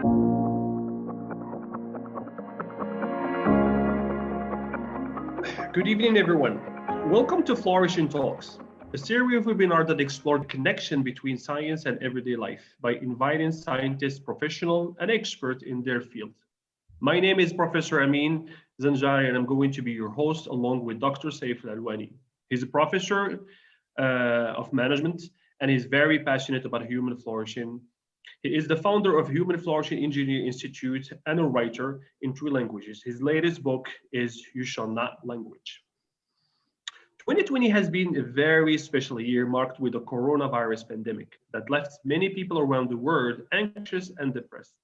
Good evening, everyone. Welcome to Flourishing Talks, a series of webinars that explore the connection between science and everyday life by inviting scientists, professionals, and experts in their field. My name is Professor Amin Zanjari, and I'm going to be your host along with Dr. Saif Al-Alwani. He's a professor of management, and he's very passionate about human flourishing. He is the founder of Human Flourishing Engineer Institute and a writer in 3 languages. His latest book is You Shall Not Language. 2020 has been a very special year marked with the coronavirus pandemic that left many people around the world anxious and depressed.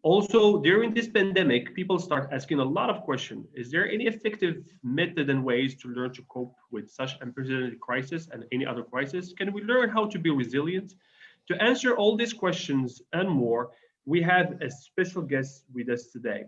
Also, during this pandemic, people start asking a lot of questions. Is there any effective method and ways to learn to cope with such unprecedented crisis and any other crisis? Can we learn how to be resilient? To answer all these questions and more, we have a special guest with us today.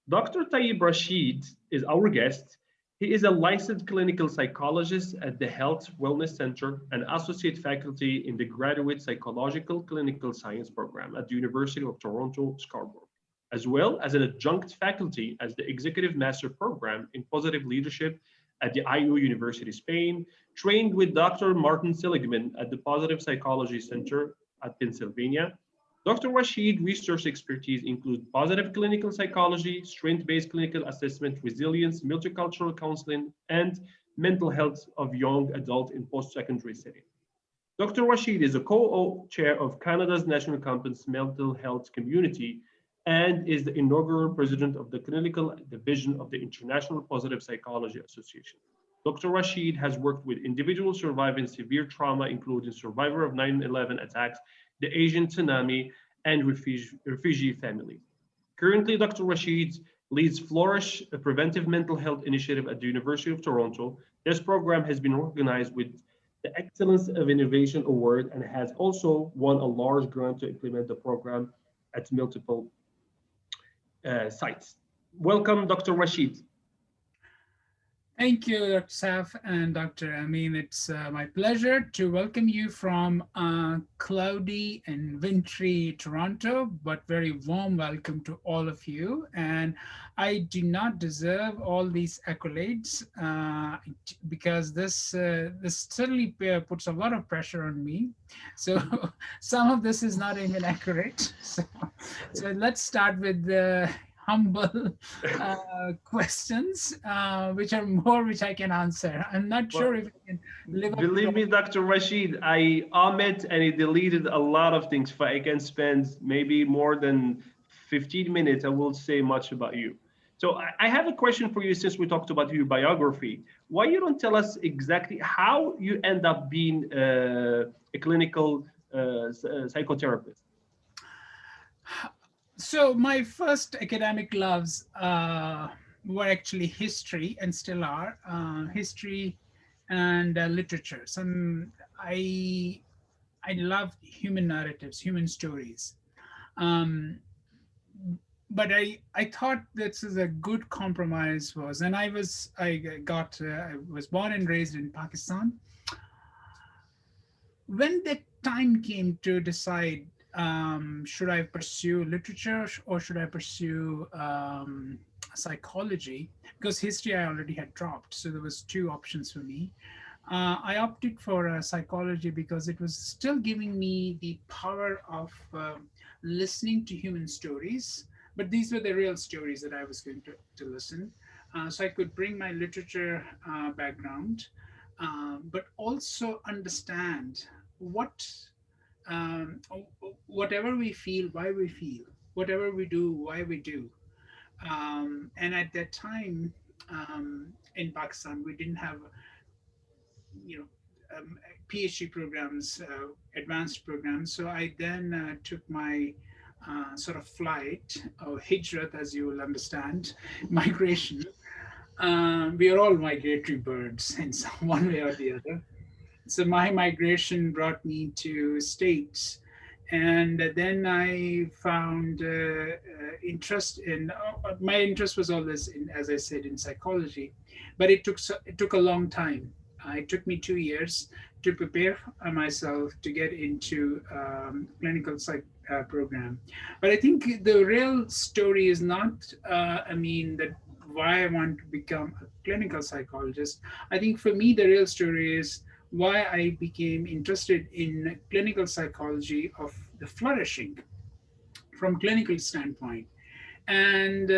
Dr. TAYYAB RASHID is our guest. He is a licensed clinical psychologist at the Health Wellness Center and associate faculty in the Graduate Psychological Clinical Science program at the University of Toronto, Scarborough, as well as an adjunct faculty as the Executive Master Program in Positive Leadership at the IU University, Spain, trained with Dr. Martin Seligman at the Positive Psychology Center at Pennsylvania. Dr. Rashid research expertise include positive clinical psychology, strength-based clinical assessment, resilience, multicultural counseling, and mental health of young adults in post-secondary setting. Dr. Rashid is a co-chair of Canada's National Campus Mental Health Community and is the inaugural president of the clinical division of the International Positive Psychology Association. Dr. Rashid has worked with individuals surviving severe trauma, including survivor of 9/11 attacks, the Asian tsunami, and refugee families. Currently, Dr. Rashid leads Flourish, a preventive mental health initiative at the University of Toronto. This program has been organized with the Excellence of Innovation Award and has also won a large grant to implement the program at multiple sites. Welcome, Dr. Rashid. Thank you, Dr. Saf and Dr. Amin. It's my pleasure to welcome you from cloudy and wintry Toronto, but very warm welcome to all of you. And I do not deserve all these accolades because this certainly puts a lot of pressure on me. So some of this is not even accurate. So let's start with the humble questions, which I can answer. I'm not sure if I can live up to. Believe me, Dr. Rashid, I omit and he deleted a lot of things. If I can spend maybe more than 15 minutes, I will say much about you. So I have a question for you since we talked about your biography. Why you don't tell us exactly how you end up being a clinical psychotherapist? So my first academic loves were actually history and still are history and literature. I love human narratives, human stories. But I thought this is a good compromise and I was born and raised in Pakistan. When the time came to decide should I pursue literature or should I pursue psychology? Because history I already had dropped, so there was 2 options for me. I opted for psychology because it was still giving me the power of listening to human stories, but these were the real stories that I was going to listen. So I could bring my literature background, but also understand whatever we feel, why we feel, whatever we do, why we do. And at that time in Pakistan, we didn't have, PhD programs, advanced programs. So I then took my sort of flight or hijrat, as you will understand, migration. We are all migratory birds in some one way or the other. So my migration brought me to States. And then I found interest in, my interest was always in, as I said, in psychology, but it took a long time. It took me 2 years to prepare myself to get into clinical program. But I think the real story is not, that why I want to become a clinical psychologist. I think for me, the real story is why I became interested in clinical psychology of the flourishing from clinical standpoint. And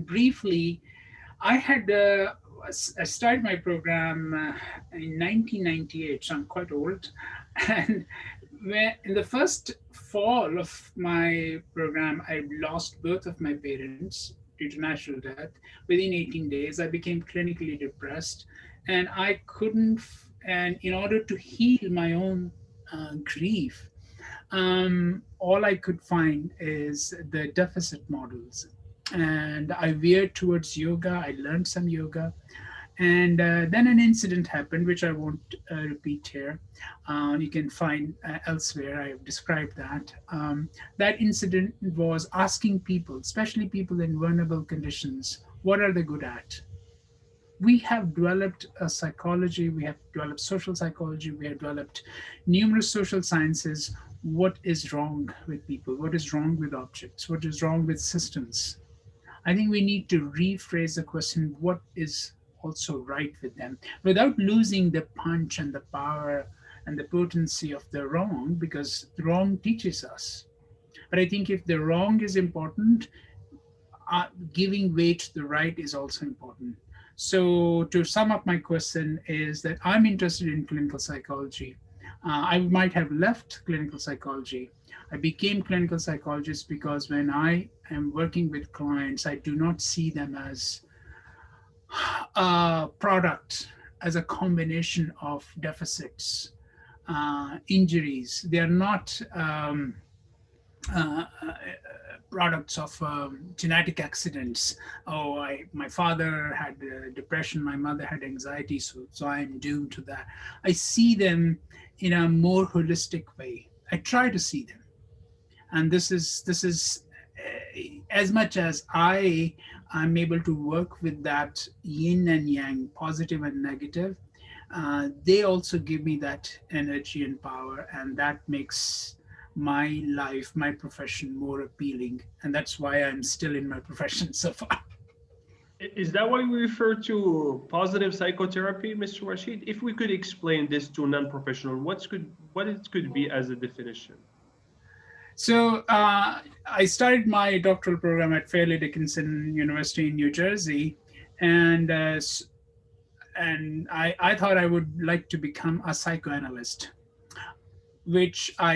briefly, I had I started my program in 1998, so I'm quite old. And in the first fall of my program, I lost both of my parents due to natural death. Within 18 days, I became clinically depressed, and I couldn't. And in order to heal my own grief, all I could find is the deficit models. And I veered towards yoga. I learned some yoga. And then an incident happened, which I won't repeat here. You can find elsewhere. I've described that. That incident was asking people, especially people in vulnerable conditions, what are they good at? We have developed a psychology, we have developed social psychology, we have developed numerous social sciences. What is wrong with people? What is wrong with objects? What is wrong with systems? I think we need to rephrase the question, what is also right with them, without losing the punch and the power and the potency of the wrong, because the wrong teaches us. But I think if the wrong is important, giving weight to the right is also important. So to sum up my question is that I'm interested in clinical psychology. I might have left clinical psychology. I became clinical psychologist because when I am working with clients, I do not see them as a product, as a combination of deficits, injuries. They are not products of genetic accidents. Oh, my father had depression, my mother had anxiety, so I'm doomed to that. I see them in a more holistic way. I try to see them, and this is as much as I'm able to work with that yin and yang, positive and negative. They also give me that energy and power, and that makes my life, my profession more appealing. And that's why I'm still in my profession so far. Is that why we refer to positive psychotherapy, Mr. Rashid? If we could explain this to non-professional, what it could be as a definition? So I started my doctoral program at Fairleigh Dickinson University in New Jersey, and I thought I would like to become a psychoanalyst, which I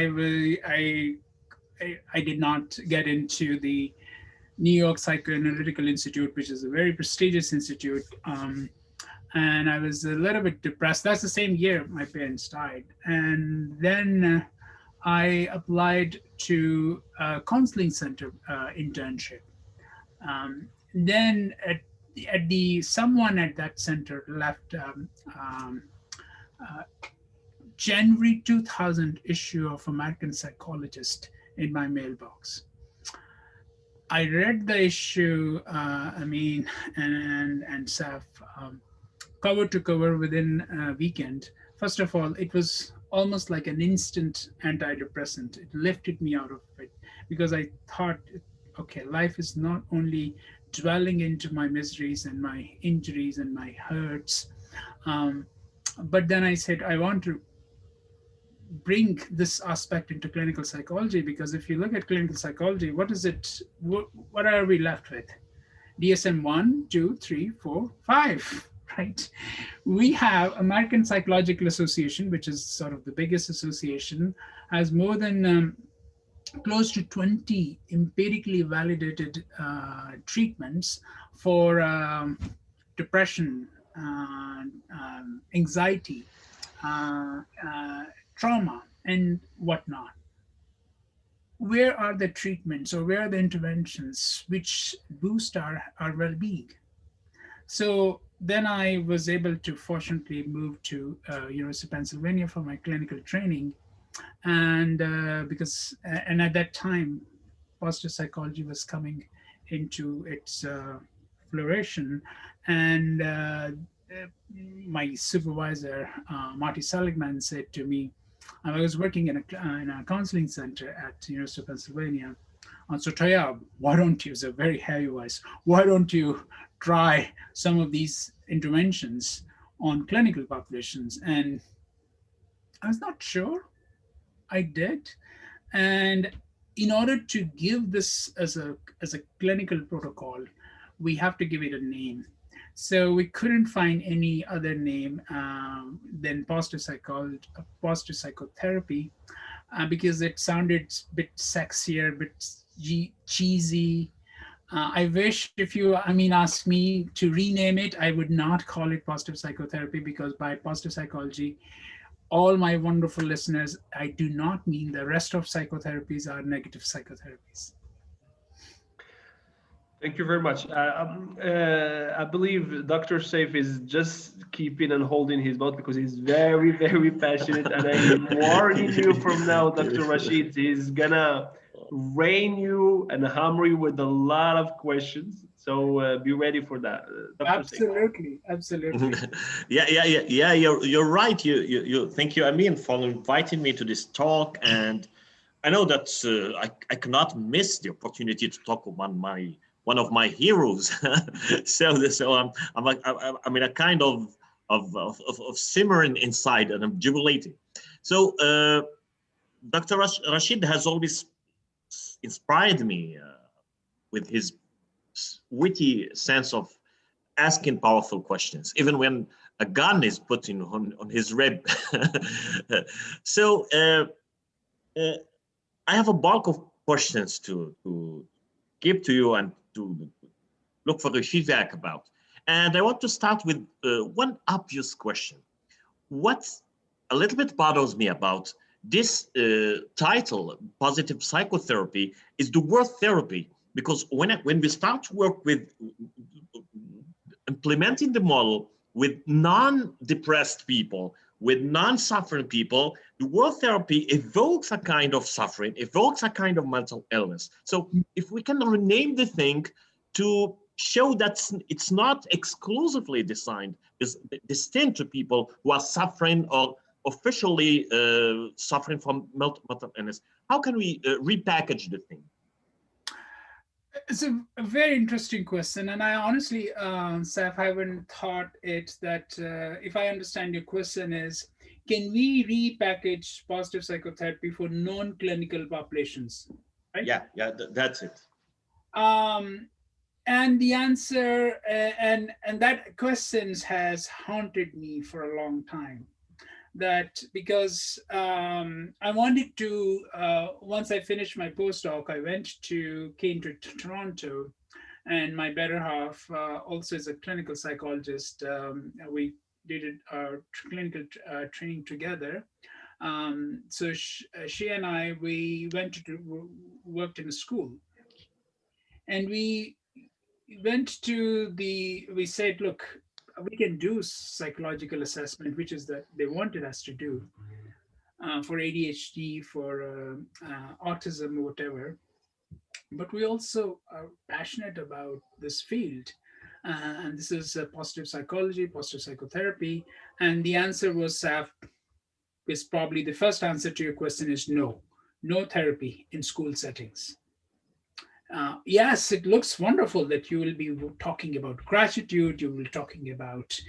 did not get into the New York Psychoanalytical Institute, which is a very prestigious institute. And I was a little bit depressed. That's the same year my parents died. And then I applied to a counseling center internship. Then someone at that center left January 2000 issue of American Psychologist in my mailbox. I read the issue, and Saf, cover to cover within a weekend. First of all, it was almost like an instant antidepressant. It lifted me out of it because I thought, okay, life is not only dwelling into my miseries and my injuries and my hurts, but then I said, I want to bring this aspect into clinical psychology, because if you look at clinical psychology, what is it? What are we left with? DSM 1, 2, 3, 4, 5, right? We have American Psychological Association, which is sort of the biggest association, has more than close to 20 empirically validated treatments for depression, anxiety, trauma, and whatnot. Where are the treatments, or where are the interventions which boost our well-being? So then I was able to fortunately move to University of Pennsylvania for my clinical training. And and at that time, positive psychology was coming into its flourishing. And my supervisor, Marty Seligman, said to me, I was working in a counseling center at the University of Pennsylvania. So TAYYAB, why don't you, it's a very heavy voice, why don't you try some of these interventions on clinical populations? And I was not sure. I did. And in order to give this as a clinical protocol, we have to give it a name. So we couldn't find any other name than positive psychotherapy, because it sounded a bit sexier, a bit cheesy. I wish if you, ask me to rename it, I would not call it positive psychotherapy, because by positive psychology, all my wonderful listeners, I do not mean the rest of psychotherapies are negative psychotherapies. Thank you very much. I believe Dr. Saif is just keeping and holding his mouth because he's very, very passionate. And I'm warning you from now, Dr. Rashid, he's gonna rain you and hammer you with a lot of questions. So be ready for that, Dr. Absolutely, Saif. absolutely. Yeah. You're right. You. Thank you, Amin, for inviting me to this talk. And I know that I cannot miss the opportunity to talk about one of my heroes. so I'm in a kind of simmering inside, and I'm jubilating. So Dr. Rashid has always inspired me with his witty sense of asking powerful questions, even when a gun is put on his rib. So I have a bulk of questions to give to you and to look for the feedback about. And I want to start with one obvious question. What a little bit bothers me about this title, positive psychotherapy, is the word therapy. Because when we start to work with implementing the model with non-depressed people, with non-suffering people, the word therapy evokes a kind of suffering, evokes a kind of mental illness. So if we can rename the thing to show that it's not exclusively destined to people who are suffering or officially suffering from mental illness, how can we repackage the thing? It's a very interesting question, and I honestly, Saf, haven't thought it that if I understand your question is, can we repackage positive psychotherapy for non-clinical populations? Right? Yeah, that's it. And the answer, and that questions has haunted me for a long time. That because I wanted to, once I finished my postdoc, I came to Toronto, and my better half also is a clinical psychologist. We did our clinical training together. So she and I, we went to worked in a school, and we we said, look, we can do psychological assessment, which is that they wanted us to do for ADHD, for autism, or whatever. But we also are passionate about this field. And this is positive psychology, positive psychotherapy. And the answer was, is probably the first answer to your question is no. No therapy in school settings. Yes, it looks wonderful that you will be talking about gratitude, you will be talking about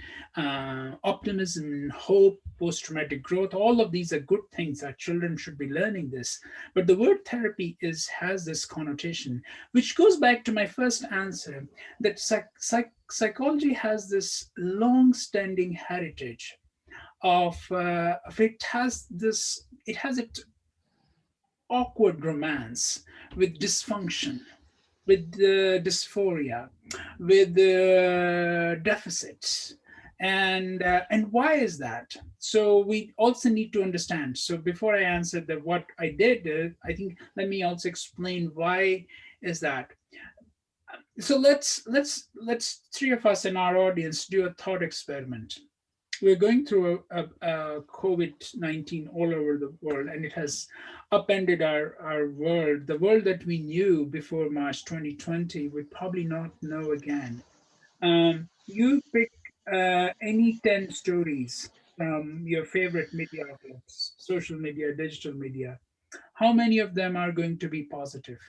optimism, hope, post-traumatic growth. All of these are good things. Our children should be learning this. But the word therapy has this connotation, which goes back to my first answer, that psychology has this long-standing heritage of it has it awkward romance with dysfunction, with dysphoria, with deficits. And why is that? So we also need to understand. So before I answer what I did, I think let me also explain why is that. So let's three of us in our audience do a thought experiment. We're going through a COVID-19 all over the world, and it has upended our world. The world that we knew before March 2020, we'd probably not know again. You pick any 10 stories from your favorite media outlets, social media, digital media, how many of them are going to be positive?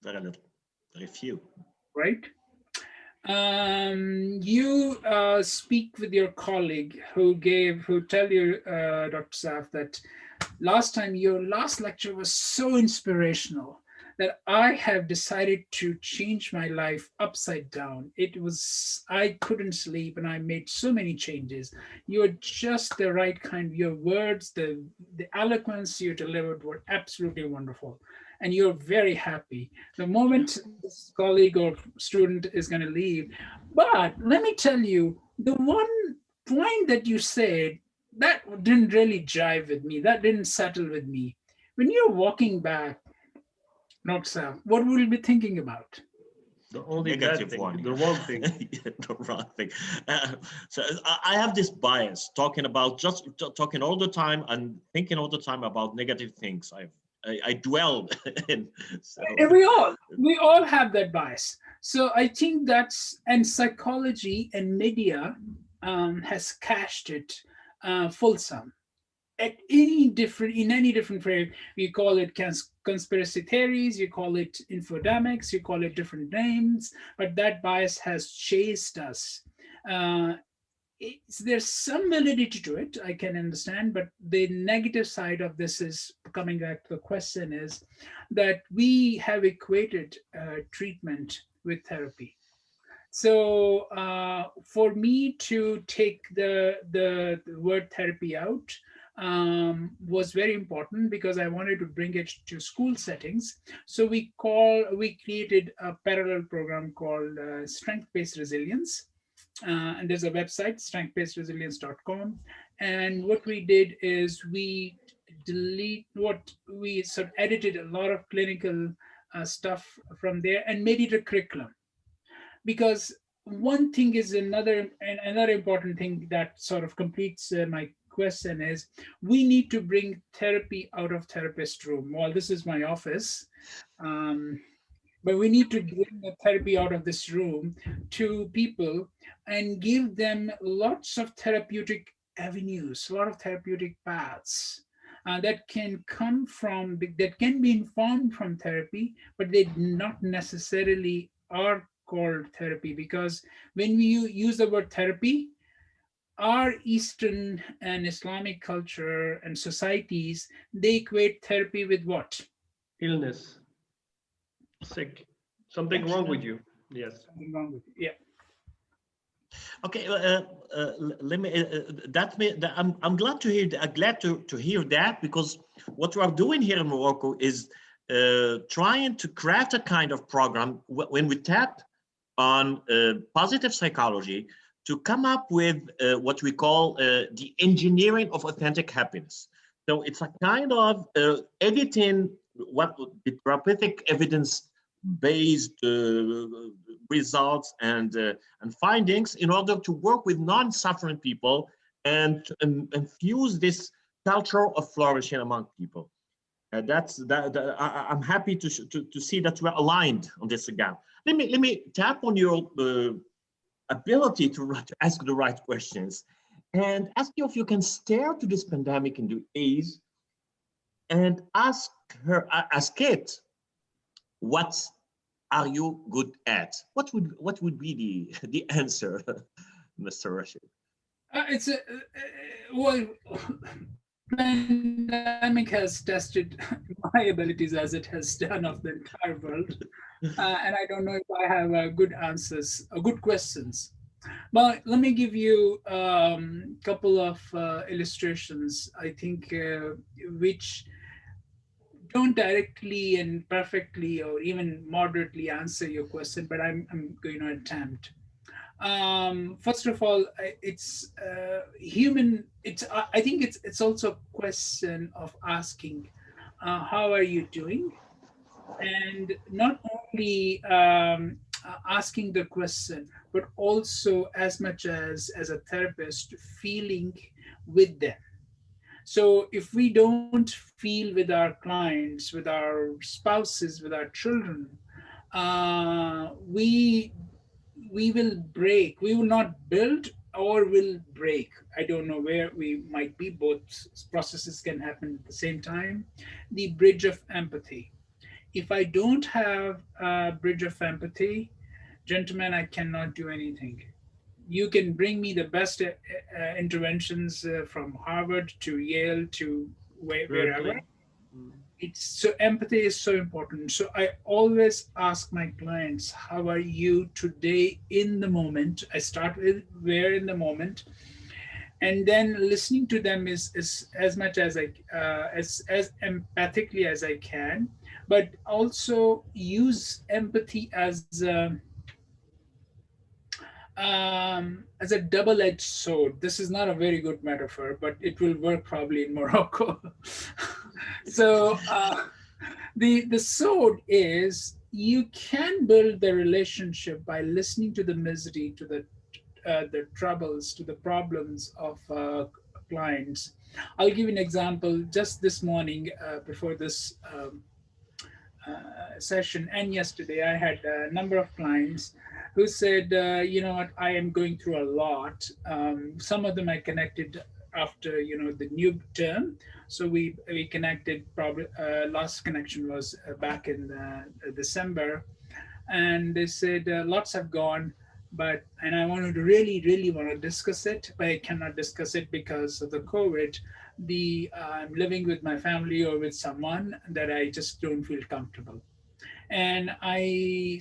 Very little, very few. Right? You speak with your colleague who tell you, Dr. Saf, that your last lecture was so inspirational that I have decided to change my life upside down. I couldn't sleep and I made so many changes. You're just the right kind, your words, the eloquence you delivered were absolutely wonderful. And you're very happy. The moment this colleague or student is going to leave. But let me tell you, the one point that you said, that didn't really jive with me. That didn't settle with me. When you're walking back, Noxa, what will you be thinking about? The only Negative bad thing, one. the wrong thing. The wrong thing. So I have this bias talking talking all the time and thinking all the time about negative things. I dwell in. So. And we all have that bias. So I think and psychology and media has cashed it fulsome. In any different way, we call it conspiracy theories, you call it infodemics, you call it different names, but that bias has chased us. There's some validity to it, I can understand, but the negative side of this is, coming back to the question, is that we have equated treatment with therapy. So for me to take the word therapy out was very important because I wanted to bring it to school settings. So we created a parallel program called Strength-Based Resilience. And there's a website, strengthbasedresilience.com. And what we did is we edited a lot of clinical stuff from there and made it a curriculum. Because one thing is another important thing that sort of completes my question is, we need to bring therapy out of therapist room. Well, this is my office, but we need to bring the therapy out of this room to people and give them lots of therapeutic avenues, a lot of therapeutic paths that can be informed from therapy, but they not necessarily are called therapy. Because when we use the word therapy, our Eastern and Islamic culture and societies, they equate therapy with what? Illness, sick, something wrong with you. Yes. Something wrong with you. Yeah. Okay, let me. I'm glad to hear. Glad to hear that, because what we are doing here in Morocco is trying to craft a kind of program when we tap on positive psychology to come up with what we call the engineering of authentic happiness. So it's a kind of editing what the therapeutic evidence-based results and findings in order to work with non-suffering people and fuse this culture of flourishing among people. I'm happy to see that we're aligned on this again. Let me tap on your ability to ask the right questions and ask you if you can stare to this pandemic in the eyes and ask it, what are you good at? What would be the answer, Mr. Rashid? Well, pandemic has tested my abilities as it has done of the entire world, and I don't know if I have good answers, good questions. But let me give you a couple of illustrations, I think, which don't directly and perfectly or even moderately answer your question, but I'm going to attempt. First of all, it's human. I think it's also a question of asking, how are you doing, and not only asking the question, but also as much as a therapist feeling with them. So if we don't feel with our clients, with our spouses, with our children, we will break. We will not build, or will break. I don't know where we might be. Both processes can happen at the same time. The bridge of empathy. If I don't have a bridge of empathy, gentlemen, I cannot do anything. You can bring me the best interventions from Harvard to Yale to wherever. Berkeley. Mm. It's so empathy is so important. So I always ask my clients, how are you today in the moment? I start with where in the moment, and then listening to them is as much as I as empathically as I can, but also use empathy as a double-edged sword. This is not a very good metaphor, but it will work probably in Morocco. So the sword is, you can build the relationship by listening to the misery, to the troubles, to the problems of clients. I'll give you an example. Just this morning, before this session and yesterday, I had a number of clients who said, you know what, I am going through a lot. Some of them I connected after, the new term. So we connected, probably last connection was back in December. And they said, lots have gone, and I wanted to really want to discuss it, but I cannot discuss it because of the COVID. I'm living with my family or with someone that I just don't feel comfortable. And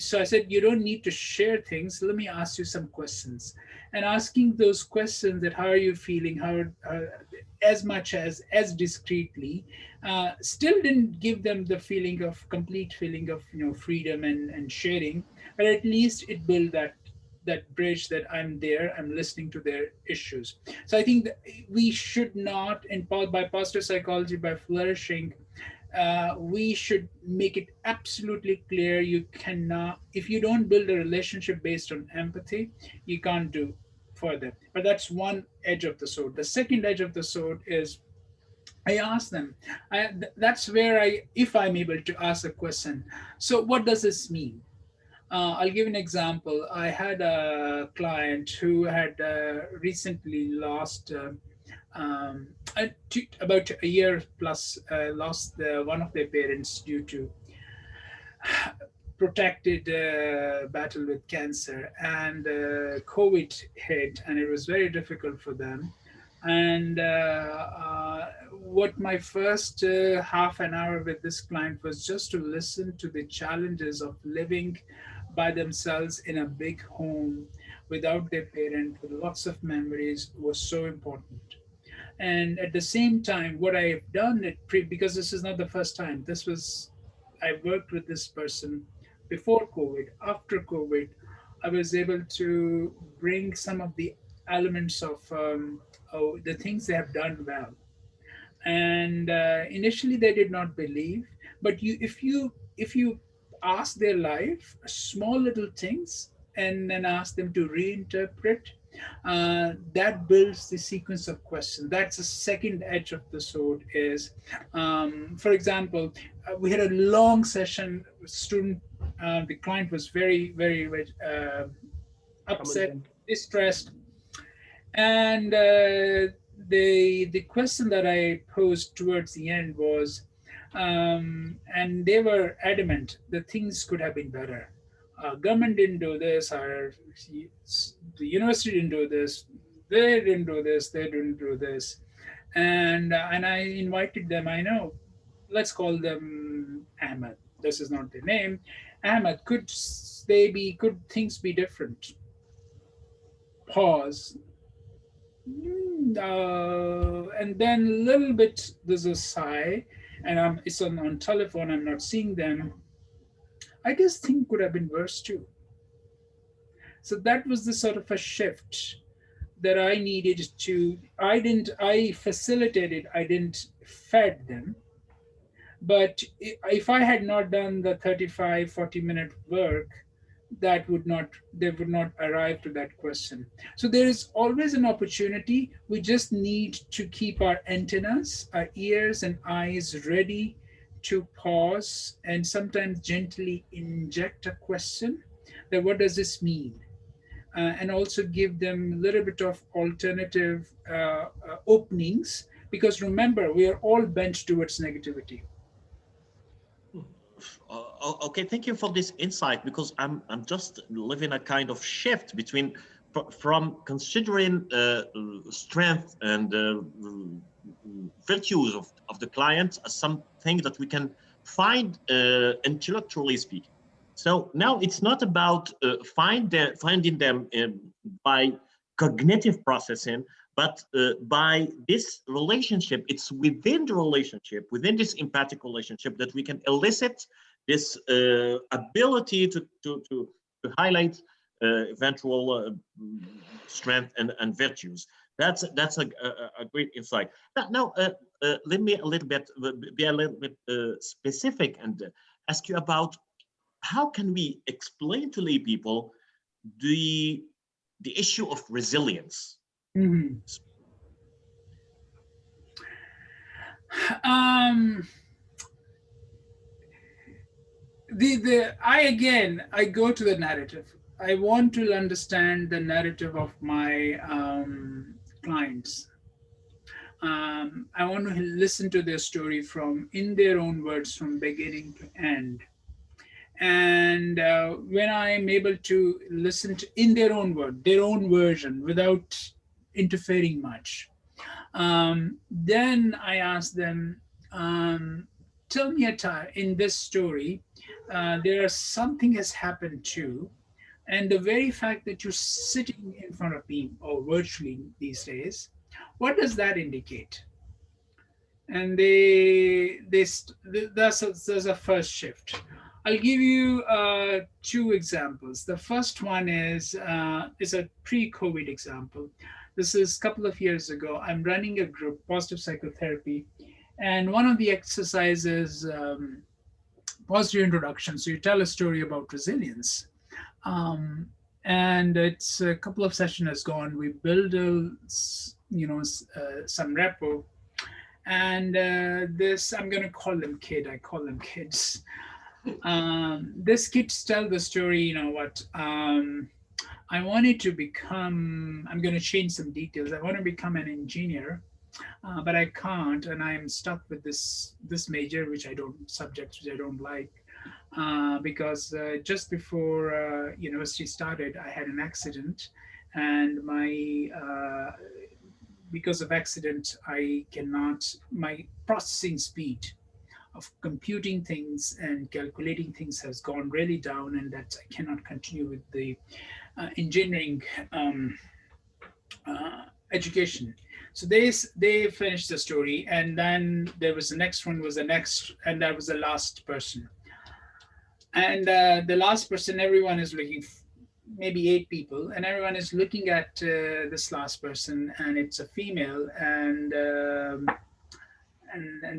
so I said, you don't need to share things. Let me ask you some questions. And asking those questions, that how are you feeling, as much as discreetly, still didn't give them the complete feeling of freedom and sharing, but at least it built that bridge, that I'm there, I'm listening to their issues. So I think that we should not, by positive psychology, by flourishing, we should make it absolutely clear, you cannot, if you don't build a relationship based on empathy, you can't do further. But that's one edge of the sword. The second edge of the sword is, I ask them, that's where if I'm able to ask a question, so what does this mean? I'll give an example. I had a client who had recently lost, about a year plus, lost one of their parents due to protracted battle with cancer, and COVID hit, and it was very difficult for them. And what my first half an hour with this client was just to listen to the challenges of living by themselves in a big home without their parent, with lots of memories, was so important. And at the same time, what I have done, because this is not the first time, I worked with this person before COVID. After COVID, I was able to bring some of the elements of the things they have done well. And initially they did not believe, but if you ask their life small little things and then ask them to reinterpret, that builds the sequence of questions. That's the second edge of the sword. Is, for example, we had a long session with student. The client was very upset, distressed, and the question that I posed towards the end was, and they were adamant that things could have been better. Government didn't do this, or the university didn't do this, they didn't do this, they didn't do this. And I invited them, I know, let's call them Ahmed. This is not their name. Ahmed, could things be different? Pause. And then a little bit, there's a sigh, and it's on telephone, I'm not seeing them. I guess things could have been worse too. So that was the sort of a shift that I needed to, I facilitated, I didn't fed them. But if I had not done the 35, 40-minute work, they would not arrive to that question. So there is always an opportunity. We just need to keep our antennas, our ears and eyes ready to pause and sometimes gently inject a question that, what does this mean? and also give them a little bit of alternative openings, because remember, we are all bent towards negativity. Okay, thank you for this insight, because I'm just living a kind of shift between from considering strength and virtues of the client as something that we can find intellectually speaking. So now it's not about finding them by cognitive processing, but by this relationship. It's within the relationship, within this empathic relationship, that we can elicit this ability to highlight eventual strength and virtues. That's a great insight. Now, let me be a little bit specific and ask you about how can we explain to lay people the issue of resilience. Mm-hmm. I go to the narrative. I want to understand the narrative of my clients. I want to listen to their story from in their own words, from beginning to end. And when I'm able to listen to in their own word, their own version, without interfering much, then I ask them, tell me a time in this story, something has happened too. And the very fact that you're sitting in front of me, or virtually these days, what does that indicate? And there's a first shift. I'll give you two examples. The first one is a pre-COVID example. This is a couple of years ago. I'm running a group, positive psychotherapy, and one of the exercises, positive introduction. So you tell a story about resilience. And it's a couple of sessions has gone. We build some rapport, and this, I'm going to call them kid. I call them kids. This kids tell the story. I wanted to become. I'm going to change some details. I want to become an engineer, but I can't, and I'm stuck with this major, which I don't like. Because just before university started, I had an accident, and because of accident, my processing speed of computing things and calculating things has gone really down, and that I cannot continue with the engineering education. So they finished the story, and then there was the next one, and that was the last person. And the last person, everyone is looking, maybe 8 people, and everyone is looking at this last person, and it's a female, and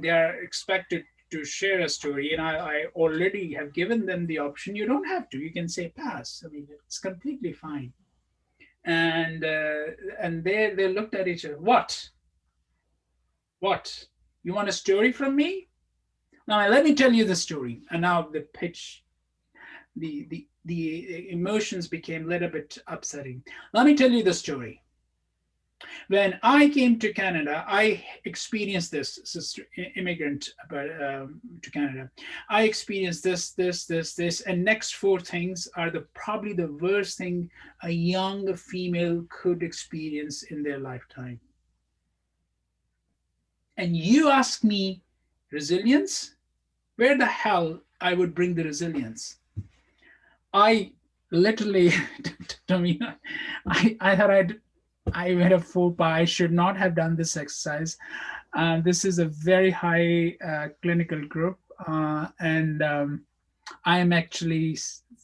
they are expected to share a story. And I already have given them the option. You don't have to. You can say pass. I mean, it's completely fine. And they looked at each other. What? You want a story from me? Now let me tell you the story. And now the pitch, the emotions became a little bit upsetting. Let me tell you the story. When I came to Canada, I experienced this, immigrant to Canada. I experienced this, and next 4 things are probably the worst thing a young female could experience in their lifetime. And you ask me resilience? Where the hell I would bring the resilience? I literally, I thought I made a faux pas. I should not have done this exercise. This is a very high clinical group, and I am actually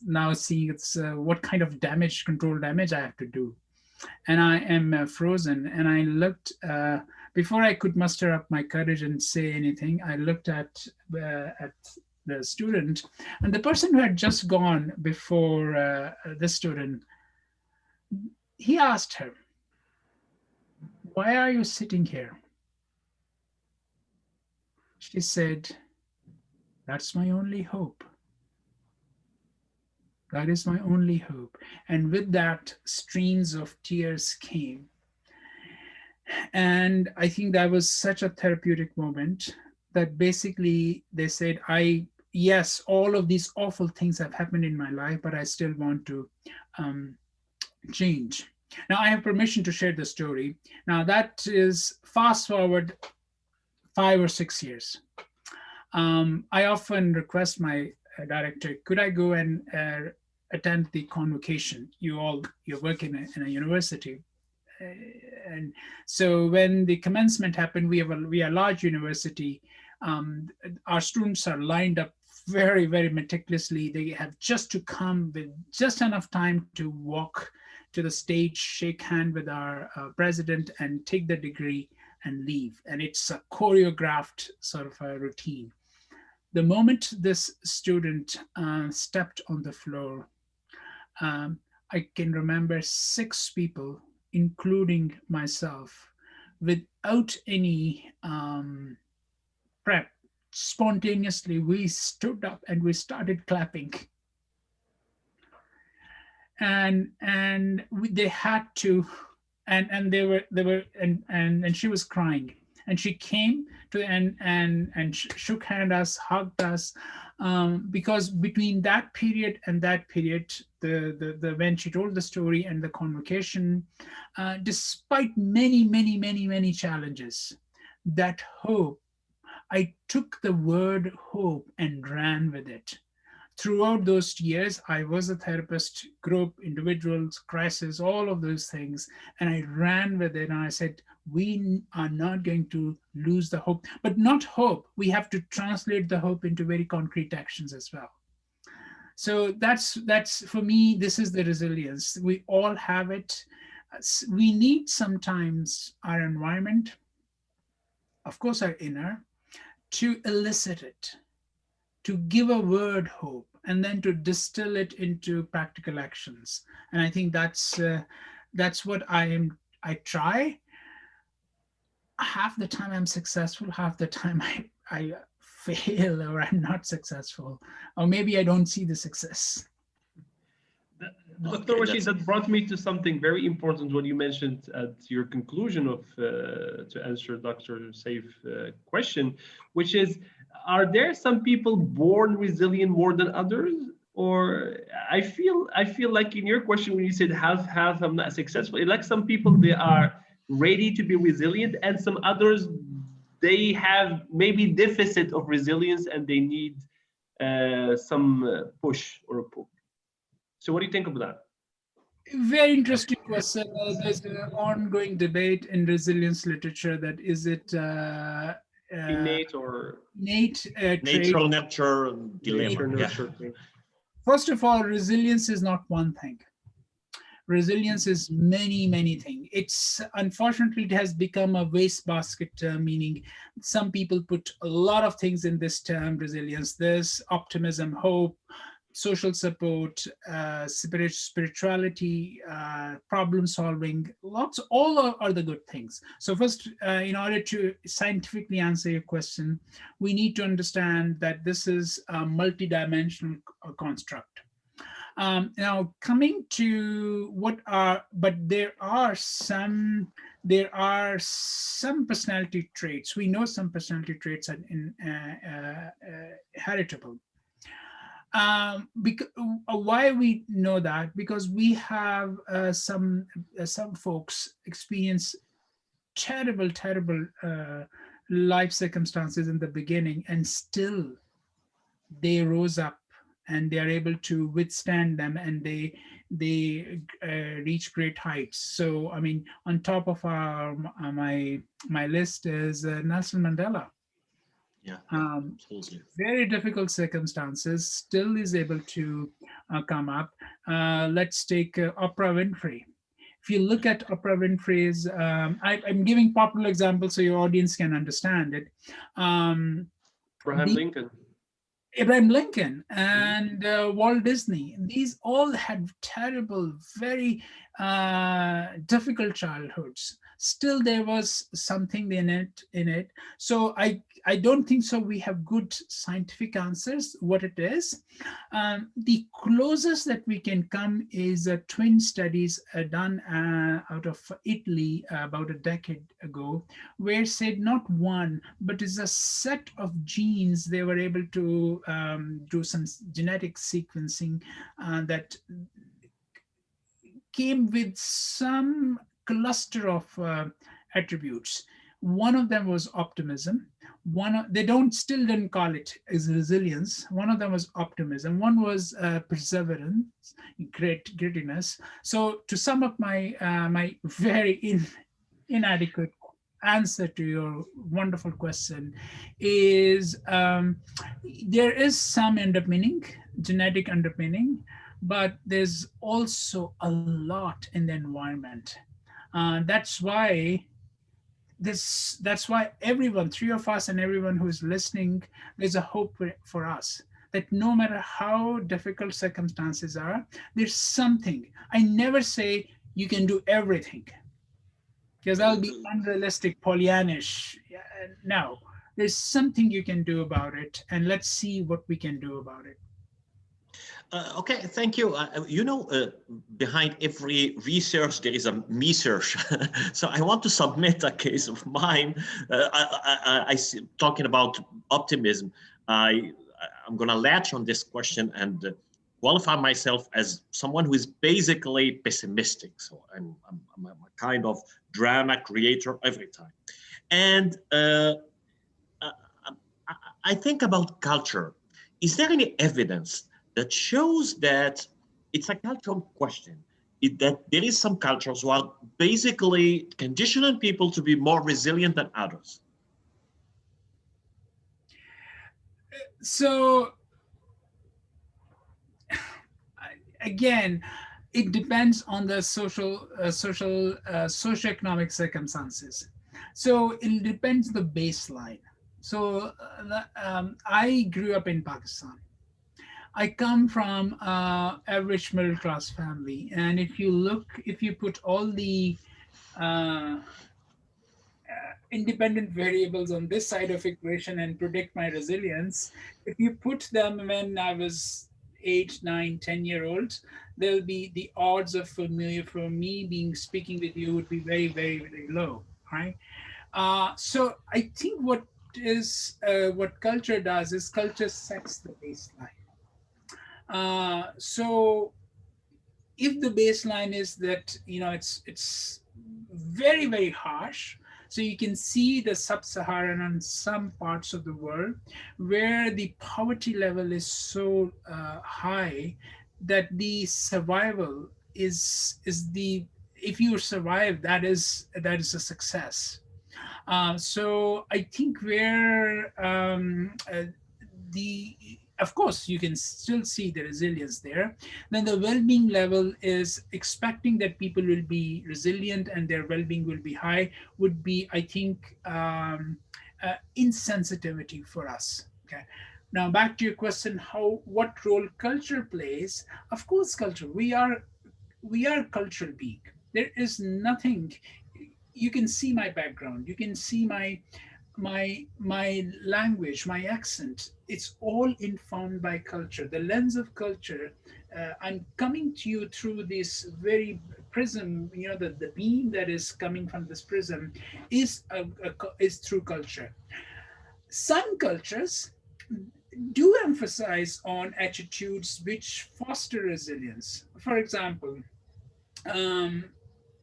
now seeing what kind of control damage I have to do. And I am frozen. And I looked, before I could muster up my courage and say anything, I looked at the student, and the person who had just gone before the student, he asked her, "Why are you sitting here?" She said, "That's my only hope. God is my only hope. And with that, streams of tears came. And I think that was such a therapeutic moment that basically they said, yes, all of these awful things have happened in my life, but I still want to change. Now I have permission to share the story. Now that is fast forward 5 or 6 years. I often request my director, could I go and attend the convocation? You work in a university. And so when the commencement happened, we are a large university. Our students are lined up very, very meticulously. They have just to come with just enough time to walk to the stage, shake hand with our president and take the degree and leave. And it's a choreographed sort of a routine. The moment this student stepped on the floor, I can remember 6 people, including myself, without any prep, spontaneously, we stood up and we started clapping. And they had to, and they were, and she was crying. And she came to and shook us, hugged us, because between that period and that period, the when she told the story and the convocation, despite many challenges, that hope, I took the word hope and ran with it. Throughout those years, I was a therapist, group, individuals, crisis, all of those things. And I ran with it and I said, we are not going to lose the hope, but not hope. We have to translate the hope into very concrete actions as well. So that's for me, this is the resilience. We all have it. We need sometimes our environment, of course, our inner, to elicit it, to give a word hope, and then to distill it into practical actions. And I think that's what I try. Half the time I'm successful, half the time I fail, or I'm not successful, or maybe I don't see the success. Dr. Rashid, that brought me to something very important what you mentioned at your conclusion of to answer Dr. Saif's question, which is, are there some people born resilient more than others? Or I feel like in your question when you said half I'm not successful, like some people they are ready to be resilient, and some others they have maybe deficit of resilience and they need some push or a pull. So what do you think of that? Very interesting question. There's an ongoing debate in resilience literature that is it innate or innate natural nurture dilemma. nurture Yeah. First of all, resilience is not one thing. Resilience is many things. It's unfortunately it has become a wastebasket term, meaning some people put a lot of things in this term: resilience, this, optimism, hope, social support, spirituality, problem solving, all are the good things. So first, in order to scientifically answer your question, we need to understand that this is a multidimensional construct. Now coming to but there are some personality traits. We know some personality traits are heritable. Why we know that? Because we have some folks experience terrible life circumstances in the beginning, and still they rose up and they are able to withstand them, and they reach great heights. So I mean, on top of my list is Nelson Mandela. Yeah, absolutely. Very difficult circumstances, still is able to come up. Let's take Oprah Winfrey. If you look at Oprah Winfrey's, I'm giving popular examples so your audience can understand it. Abraham Lincoln and Walt Disney, these all had terrible, very difficult childhoods. Still, there was something in it. So I I don't think so. We have good scientific answers what it is. The closest that we can come is twin studies done out of Italy about a decade ago, where said not one, but it's a set of genes they were able to do some genetic sequencing that came with some cluster of attributes. One of them was optimism. They still didn't call it as resilience. One of them was optimism. One was perseverance, grittiness. So to sum up my my very inadequate answer to your wonderful question is there is some underpinning, genetic underpinning, but there's also a lot in the environment. That's why everyone, three of us and everyone who's listening, there's a hope for us that no matter how difficult circumstances are, there's something. I never say you can do everything, because that'll be unrealistic, Pollyannish. No, there's something you can do about it, and let's see what we can do about it. Okay, thank you. Behind every research, there is a me-search. So I want to submit a case of mine. Talking about optimism, I'm going to latch on this question and qualify myself as someone who is basically pessimistic. So I'm a kind of drama creator every time. And I think about culture. Is there any evidence that shows that it's a cultural question, that there is some cultures who are basically conditioning people to be more resilient than others? So, again, it depends on the socioeconomic circumstances. So it depends on the baseline. So I grew up in Pakistan. I come from average middle class family, and if you put all the independent variables on this side of equation and predict my resilience, if you put them when I was 8, 9, 10-year-old, there'll be the odds of for me speaking with you would be very, very, very low, right? So I think what culture does is culture sets the baseline. So if the baseline is that it's very, very harsh, so you can see the sub-Saharan and some parts of the world where the poverty level is so high that the survival is if you survive, that is a success. So I think where of course, you can still see the resilience there. Then the well-being level is expecting that people will be resilient and their well-being will be high, would be, I think, insensitivity for us. Okay. Now back to your question, what role culture plays? Of course, culture. We are cultural being. There is nothing. You can see my background. You can see my language, my accent. It's all informed by culture, the lens of culture. I'm coming to you through this very prism, the beam that is coming from this prism is through culture. Some cultures do emphasize on attitudes which foster resilience. For example,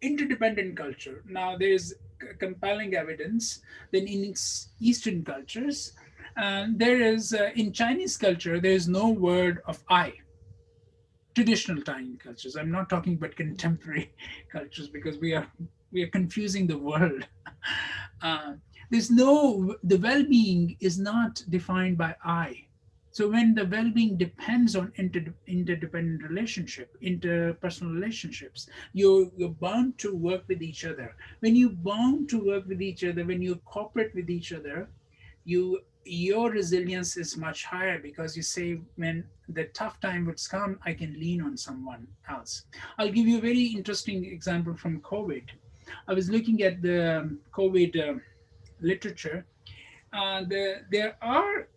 interdependent culture. Now there's compelling evidence that in Eastern cultures, there is in Chinese culture, there is no word of I. Traditional Chinese cultures. I'm not talking about contemporary cultures because we are confusing the world. The well-being is not defined by I. So when the well-being depends on interdependent relationship, interpersonal relationships, you're bound to work with each other. When you bound to work with each other, when you cooperate with each other, your resilience is much higher because you say, when the tough time would come, I can lean on someone else. I'll give you a very interesting example from COVID. I was looking at the COVID literature. There are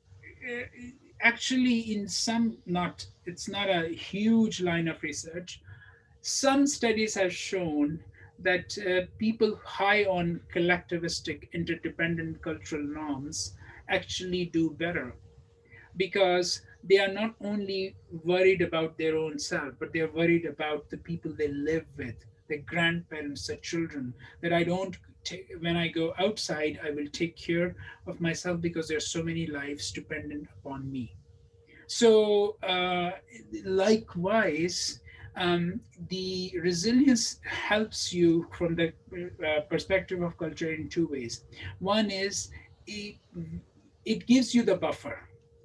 actually in some, not, it's not a huge line of research. Some studies have shown that people high on collectivistic interdependent cultural norms actually do better, because they are not only worried about their own self, but they're worried about the people they live with, their grandparents, their children, that I don't take, when I go outside, I will take care of myself because there's so many lives dependent upon me. So likewise, the resilience helps you from the perspective of culture in two ways. One is it, it gives you the buffer.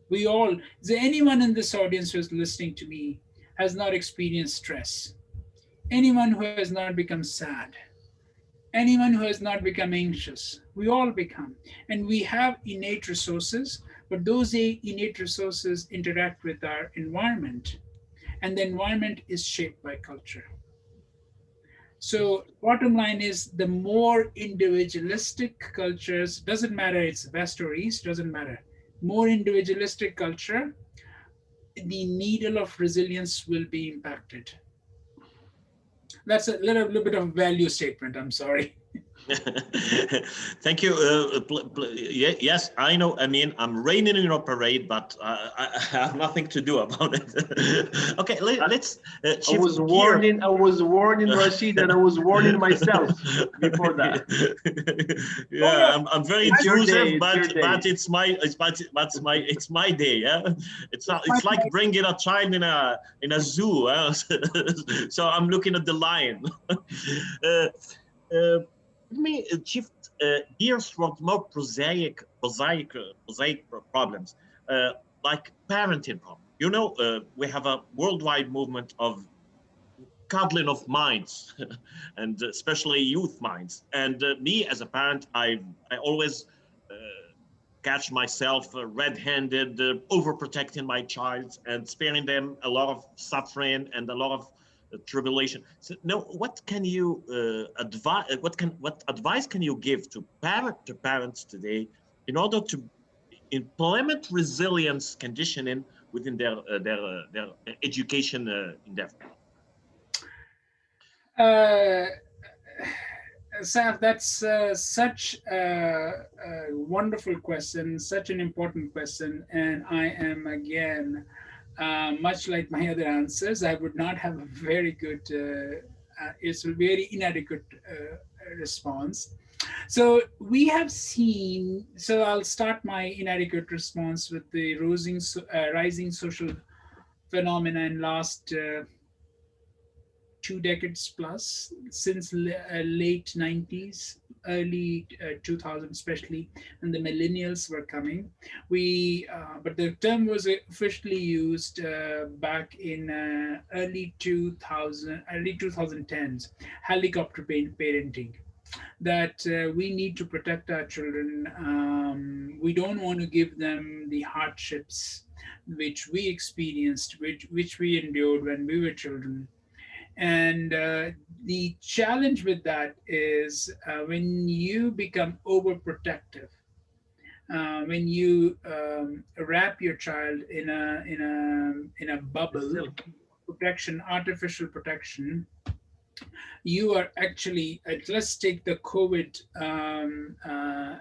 We all, is there anyone in this audience who's listening to me has not experienced stress? Anyone who has not become sad? Anyone who has not become anxious? We all become. And we have innate resources, but those innate resources interact with our environment. And the environment is shaped by culture. So bottom line is, the more individualistic cultures, doesn't matter it's west or east, doesn't matter. More individualistic culture, the needle of resilience will be impacted. That's a little bit of value statement, I'm sorry. Thank you. Yes, I know. I mean, I'm raining in your parade, but I have nothing to do about it. Okay, let's I was warning. I was warning Rashid, and I was warning myself before that. Yeah, I'm very intrusive, but it's my day. Yeah, it's like bringing a child in a zoo. So I'm looking at the lion. Let me shift gears toward more prosaic problems, like parenting problems. You know, we have a worldwide movement of coddling of minds, and especially youth minds. And me as a parent, I always catch myself red-handed, overprotecting my child and sparing them a lot of suffering and a lot of tribulation. So, no, what can you advise? What advice can you give to parents today in order to implement resilience conditioning within their education endeavor? Saf, that's such a wonderful question, such an important question. And I am, again, much like my other answers, I would not have a very good, it's a very inadequate response. So we have seen, so I'll start my inadequate response with the rising social phenomena in last 2 decades plus, since late 90s, early 2000, especially, and the millennials were coming. But the term was officially used back in early 2010s, helicopter parenting, that we need to protect our children. We don't want to give them the hardships which we experienced, which we endured when we were children. And the challenge with that is when you become overprotective, when you wrap your child in a bubble protection, artificial protection, you are actually, let's take the COVID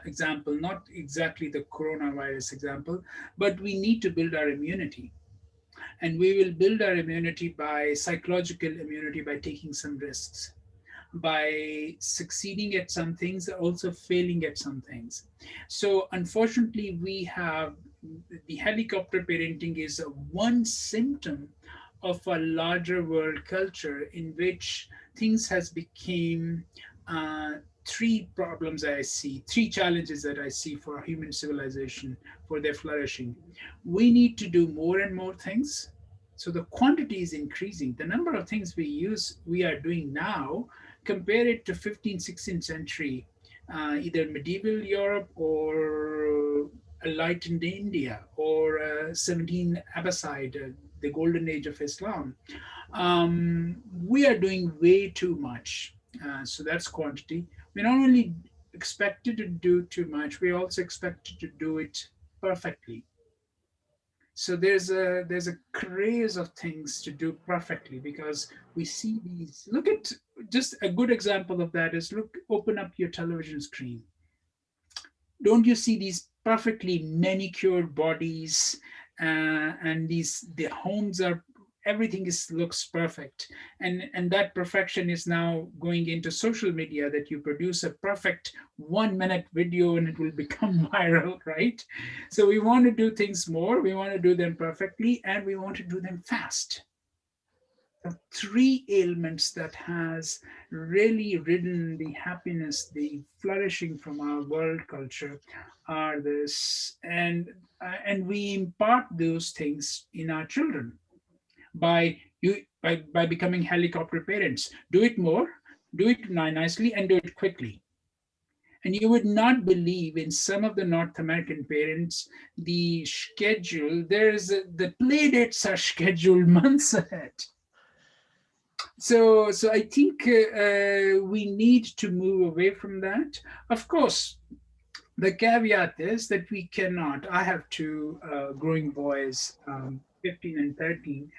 example, not exactly the coronavirus example, but we need to build our immunity. And we will build our immunity by psychological immunity by taking some risks, by succeeding at some things, also failing at some things. So unfortunately, we have the helicopter parenting is one symptom of a larger world culture in which things has become three problems I see, three challenges that I see for human civilization, for their flourishing. We need to do more and more things. So the quantity is increasing. The number of things we are doing now, compare it to 15th, 16th century, either medieval Europe or enlightened India or 17 Abbasid, the golden age of Islam. We are doing way too much. So that's quantity. We're not only expected to do too much, we're also expected to do it perfectly. So there's a craze of things to do perfectly because we see these. Look at just a good example of that is open up your television screen. Don't you see these perfectly manicured bodies, and the homes are, everything looks perfect, and that perfection is now going into social media, that you produce a perfect 1 minute video and it will become viral, right? So we want to do things more, we want to do them perfectly, and we want to do them fast. The three ailments that has really ridden the happiness, the flourishing from our world culture are this, and we impart those things in our children by becoming helicopter parents. Do it more, do it nicely, and do it quickly. And you would not believe, in some of the North American parents, the schedule, the play dates are scheduled months ahead. So I think we need to move away from that. Of course, the caveat is that we cannot. I have two growing boys, 15 and 13.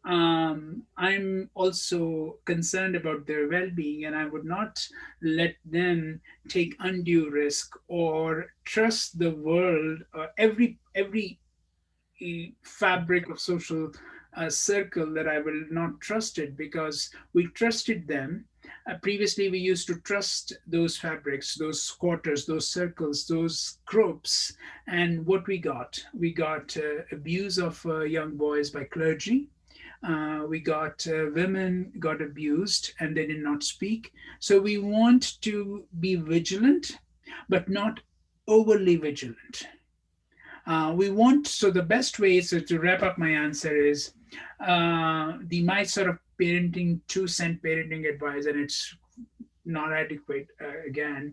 I'm also concerned about their well-being, and I would not let them take undue risk or trust the world, every fabric of social circle that I will not trust it, because we trusted them. Previously, we used to trust those fabrics, those quarters, those circles, those groups. And what we got abuse of young boys by clergy. We got women got abused and they did not speak. So we want to be vigilant, but not overly vigilant. So the best way is to wrap up my answer is my sort of parenting 2 cent parenting advice, and it's not adequate again,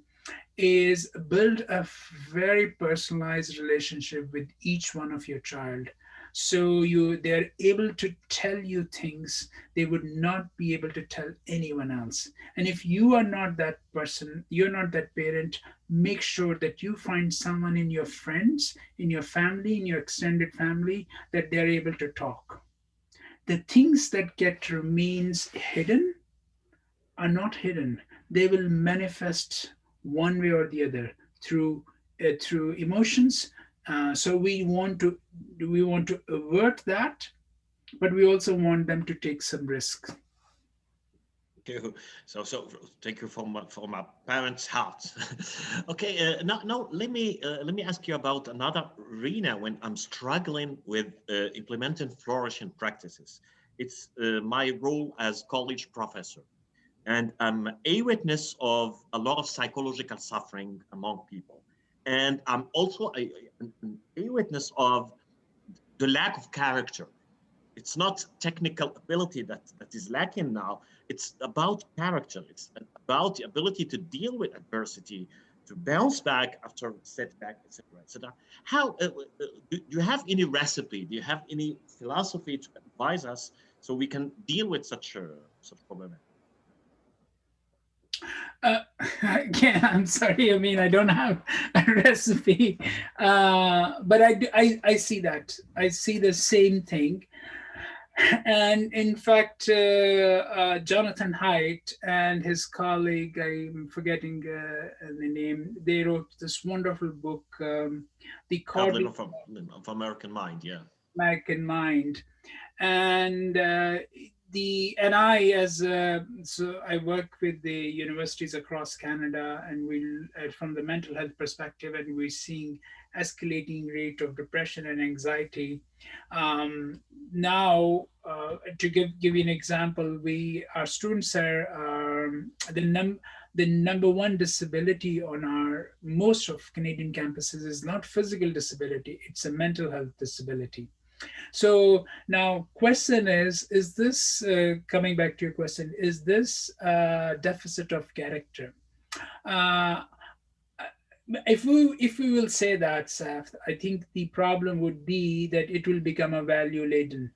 is build a very personalized relationship with each one of your child. So they're able to tell you things they would not be able to tell anyone else. And if you are not that person, you're not that parent, make sure that you find someone in your friends, in your family, in your extended family, that they're able to talk. The things that remains hidden are not hidden. They will manifest one way or the other through emotions. So we want to avert that, but we also want them to take some risk. Okay, so thank you from my parents' heart. Okay, now let me ask you about another arena when I'm struggling with implementing flourishing practices. It's my role as college professor, and I'm a witness of a lot of psychological suffering among people, and I'm also a witness of the lack of character. It's not technical ability that is lacking now. It's about character. It's about the ability to deal with adversity, to bounce back after setback, etc., etc. How do you have any recipe? Do you have any philosophy to advise us so we can deal with such problem? Again, I'm sorry. I mean, I don't have a recipe, but I see that. I see the same thing. And in fact, Jonathan Haidt and his colleague, I'm forgetting the name, they wrote this wonderful book, The Cardinal of American Mind, yeah. American Mind. And so I work with the universities across Canada, and from the mental health perspective, and we're seeing escalating rate of depression and anxiety. Now, to give you an example, our students are the number one disability on most of Canadian campuses is not physical disability, it's a mental health disability. So now question is this, coming back to your question, is this a deficit of character? If we will say that, Saf, I think the problem would be that it will become a value-laden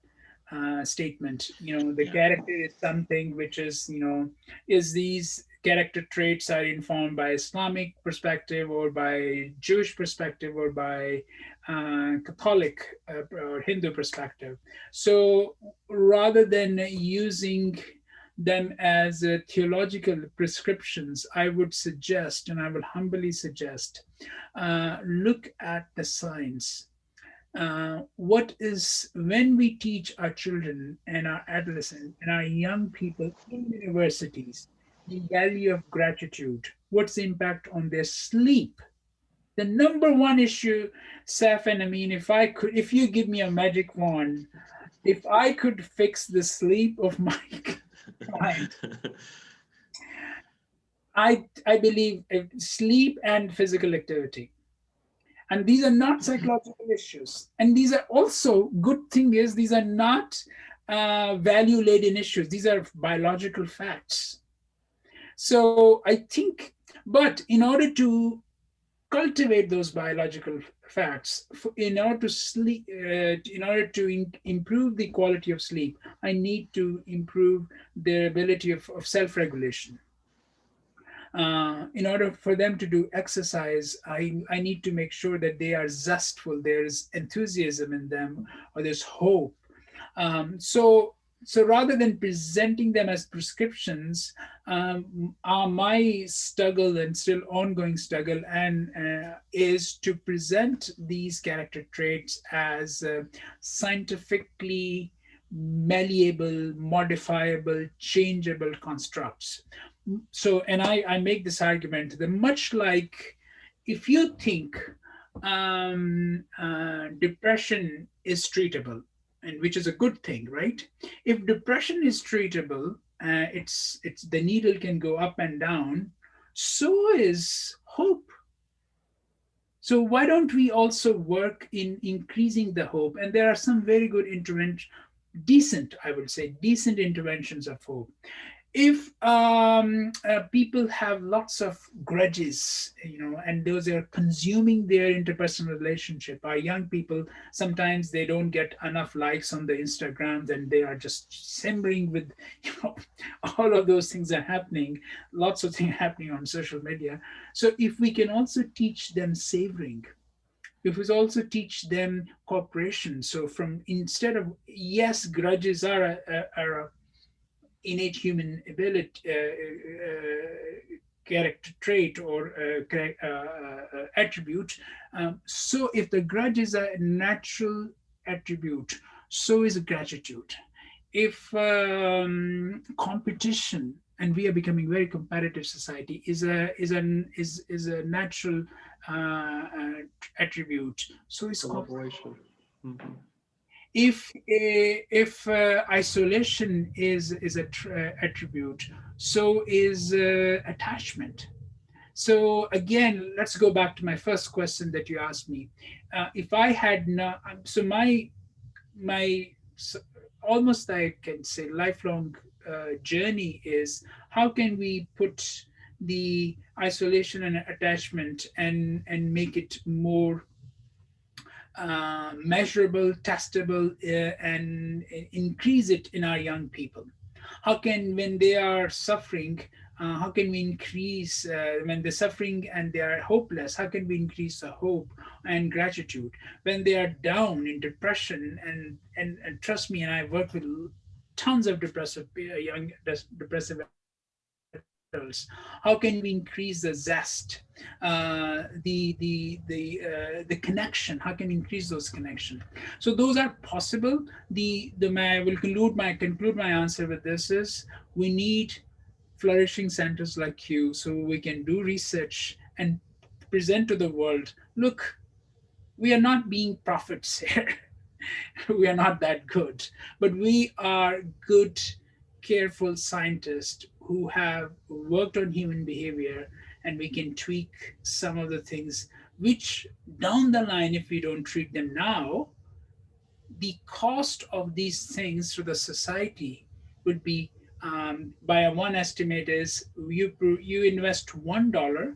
statement. The character is something which is, is these character traits are informed by Islamic perspective or by Jewish perspective or by Catholic or Hindu perspective. So rather than using them as theological prescriptions, I would suggest, and I will humbly suggest, look at the science. When we teach our children and our adolescents and our young people in universities the value of gratitude, what's the impact on their sleep? The number one issue, Saf and Amin, if you give me a magic wand, if I could fix the sleep of my client, I believe sleep and physical activity. And these are not psychological issues. And these are also, good thing is, these are not value-laden issues. These are biological facts. So I think, but in order to cultivate those biological facts, in order to sleep, in order to improve the quality of sleep, I need to improve their ability of self-regulation. In order for them to do exercise, I need to make sure that they are zestful, there's enthusiasm in them, or there's hope. So rather than presenting them as prescriptions, my struggle and still ongoing struggle is to present these character traits as scientifically malleable, modifiable, changeable constructs. So, and I make this argument that much like if you think depression is treatable, and which is a good thing, right? If depression is treatable, it's the needle can go up and down, so is hope. So why don't we also work in increasing the hope? And there are some very good decent interventions of hope. If people have lots of grudges, and those are consuming their interpersonal relationship, our young people, sometimes they don't get enough likes on the Instagrams and they are just simmering with, all of those things are happening, lots of things happening on social media. So if we can also teach them savoring, if we also teach them cooperation, so instead of, yes, grudges are a innate human ability, character trait or attribute. So if the grudge is a natural attribute, so is gratitude. If competition, and we are becoming a very competitive society, is a natural attribute, so is collaboration. Mm-hmm. If isolation is an attribute, so is attachment. So again, let's go back to my first question that you asked me. If I had not, so my almost, I can say, lifelong journey is how can we put the isolation and attachment and make it more measurable, testable, and increase it in our young people? How can, when they are suffering, how can we increase, when they're suffering and they are hopeless, how can we increase the hope and gratitude? When they are down in depression, and trust me, and I work with tons of young depressive adults, how can we increase the zest, the connection? How can we increase those connections? So those are possible. I will conclude my answer with this: is we need flourishing centers like you, so we can do research and present to the world. Look, we are not being prophets here. We are not that good, but we are good, careful scientists who have worked on human behavior, and we can tweak some of the things which down the line, if we don't treat them now, the cost of these things to the society would be, by one estimate is, you invest $1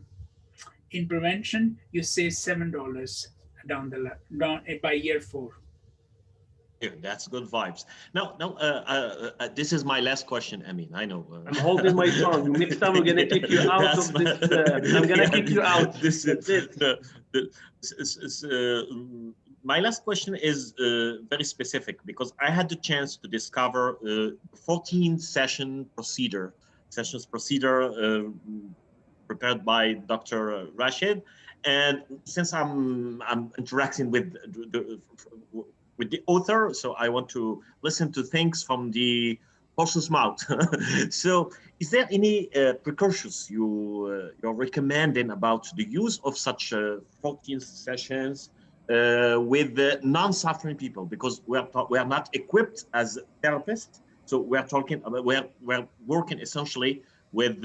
in prevention, you save $7 down by year 4. Yeah, that's good vibes. This is my last question, Amin. I know. I'm holding my tongue. Next time we're gonna kick you out of this. I'm gonna kick you out. This That's it. My last question is very specific because I had the chance to discover 14 sessions procedure prepared by Dr. Rashid, and since I'm interacting with the author, so I want to listen to things from the horse's mouth. So, is there any precautions you're recommending about the use of such 14 sessions with non-suffering people? Because we are not equipped as therapists, so we're talking about we're working essentially with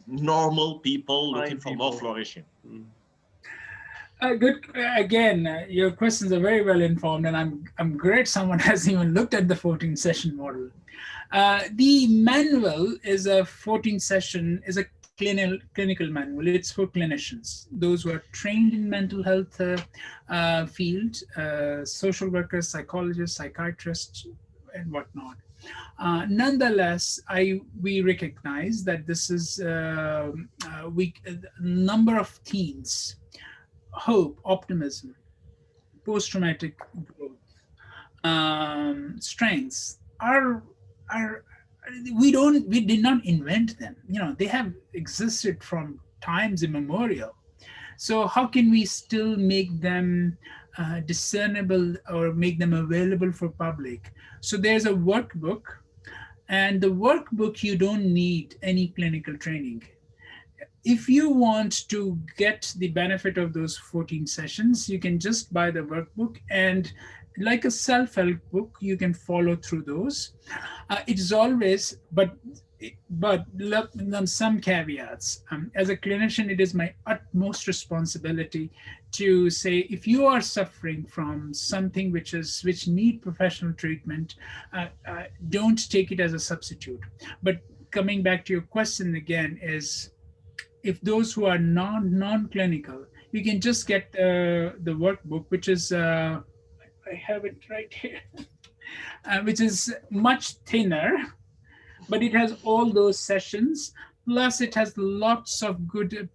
normal people looking for more flourishing. Good. Again, your questions are very well informed, and I'm great someone has even looked at the 14 session model. The manual is a 14 session is a clinical manual. It's for clinicians, those who are trained in mental health field, social workers, psychologists, psychiatrists, and whatnot. Nonetheless, we recognize that this is a number of themes: hope, optimism, post-traumatic growth, strengths we did not invent them. They have existed from times immemorial. So how can we still make them discernible or make them available for public? So there's a workbook, and the workbook, you don't need any clinical training. If you want to get the benefit of those 14 sessions, you can just buy the workbook, and like a self-help book, you can follow through those. It is always, but look, some caveats. As a clinician, it is my utmost responsibility to say, if you are suffering from something which need professional treatment, don't take it as a substitute. But coming back to your question again is, if those who are non-clinical, you can just get the workbook, which is, I have it right here, which is much thinner, but it has all those sessions. Plus it has lots of good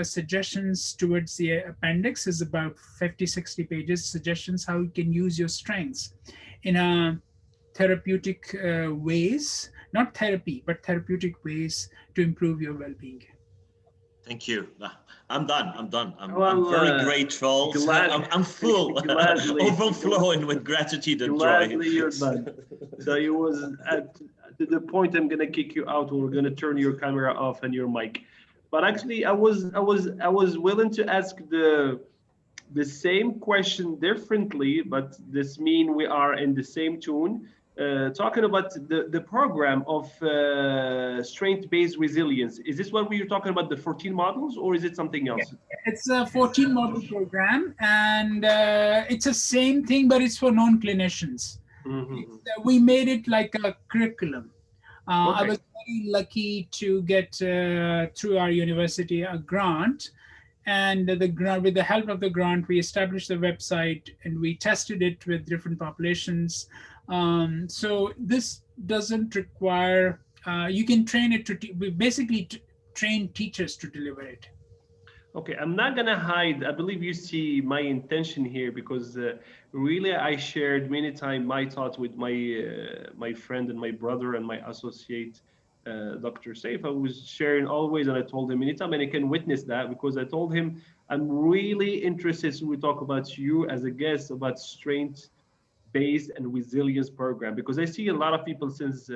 suggestions towards the appendix. Is about 50-60 pages, suggestions how you can use your strengths in a therapeutic ways, not therapy, but therapeutic ways to improve your well-being. Thank you. I'm done. I'm very grateful. I'm full, overflowing with gratitude and gladly joy. You're done. So it was to the point I'm gonna kick you out, or we're gonna turn your camera off and your mic. But actually, I was willing to ask the same question differently, but this mean we are in the same tune. Talking about the program of strength-based resilience. Is this what we were talking about, the 14 models, or is it something else? It's a 14 model program, and it's the same thing, but it's for non-clinicians. We made it like a curriculum. I was very lucky to get through our university a grant, and with the help of the grant, we established the website and we tested it with different populations. So this doesn't require, you can train it we basically train teachers to deliver it. Okay, I'm not gonna hide. I believe you see my intention here, because really I shared many times my thoughts with my friend and my brother and my associate, Dr. Saif. I was sharing always, and I told him anytime, and he can witness that, because I told him I'm really interested, so we talk about you as a guest, about strength-based and resilience program, because I see a lot of people, since